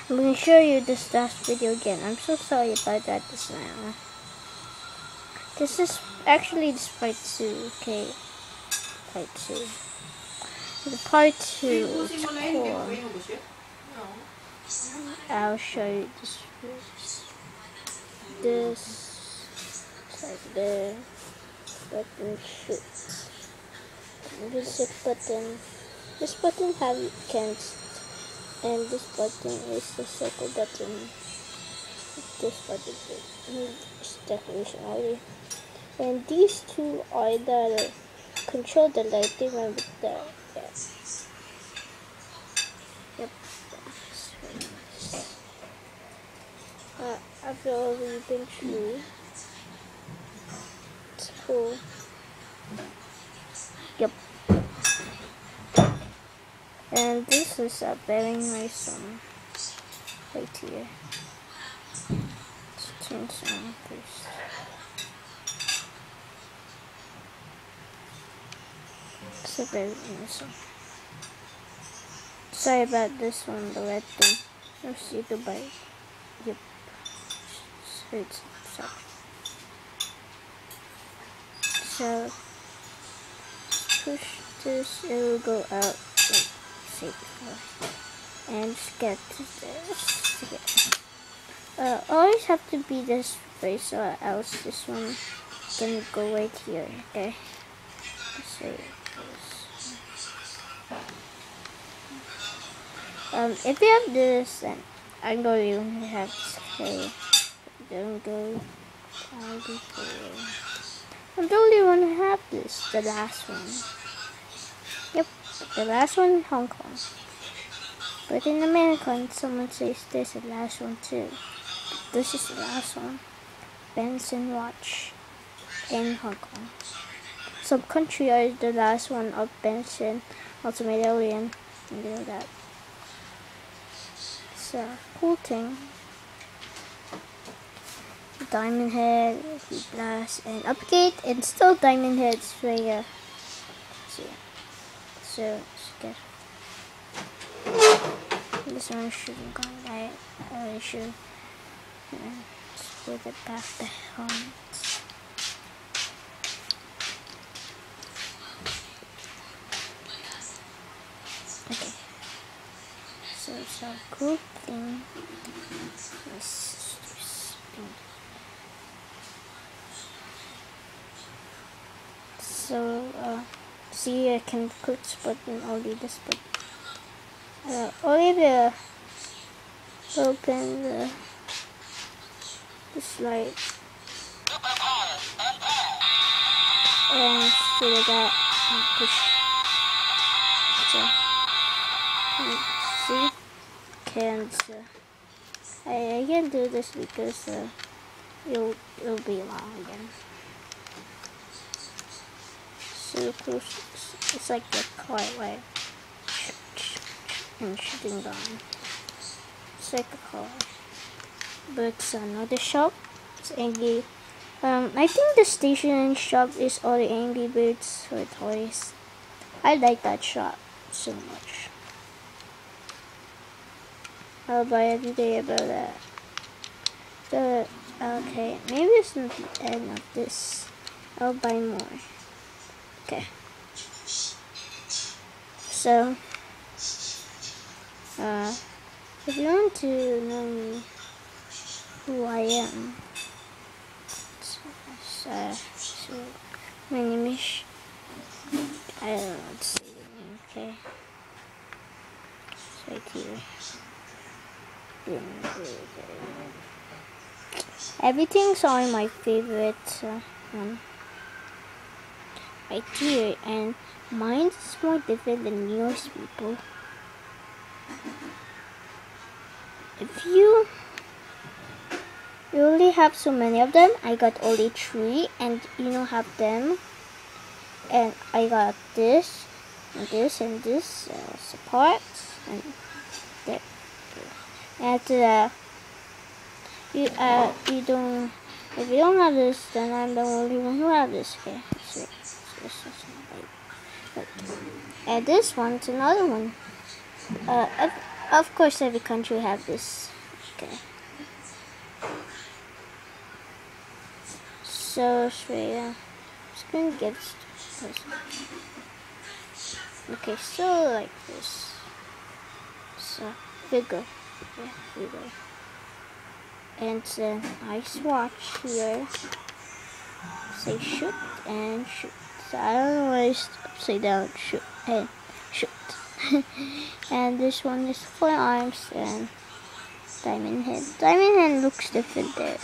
I'm going to show you this last video again. I'm so sorry about that this now. This is actually this part 2, okay? Part 2. The part 2 is cool. I'll show you this first. This like the button shoots. This is button. This button have can't, and this button is the circle button. This button is decoration only. And these two are the control the lighting and with the yep. After all we've been through, it's cool. Yep. And this is a very nice one right here. Let's change some first. It's a very nice one. Sorry about this one, the red thing. Let's see the bite. Yep. So it's soft. So push this, it will go out. And just get to this. Always have to be this first, or else this one can go right here. Okay. Let's say this. If you have this, then I'm going to have this. Okay. Don't go. I'm the only one who have this. The last one. Yep. The last one in Hong Kong. But in America, someone says this is the last one too. This is the last one. Benson watch in Hong Kong. Some country are the last one of Benson, Ultimate Alien, and you know that. So cool thing. Diamond Head, Blast, and Upgrade, and still Diamond Heads for you. So let's get this one shouldn't go right. I should split it back the helmets. Okay. So it's a cool thing. So see, I can click this button, only this button. Only the open the slide and see that and push. So see, can't. I can't do this because it'll be long again. So close, it's like the car way and shooting down. It's like a car. But it's another shop. It's Angry. I think the stationery shop is all the Angry Birds for toys. I like that shop so much. I'll buy every day about that. So okay, maybe it's not the end of this. I'll buy more. Okay. So, if you want to know me, who I am, so my name is, I don't know what to say the name, okay? It's right here. Everything's on my favorite one. Right here, and mine is more different than yours, people. If you only have so many of them, I got only 3, and you don't have them. And I got this, and this, and this support, and there. And after that, you don't. If you don't have this, then I'm the only one who have this. Okay, so. And this one's another one. Of course, every country have this. Okay. So Australia, just gonna get this. Okay, so like this. So figure, yeah, figure. And then ice watch here. Say shoot and shoot. So I don't know why it's upside down. Shoot and shoot. And this one is 4 arms and diamond head. Diamond head looks different there.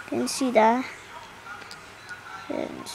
Can you see that? And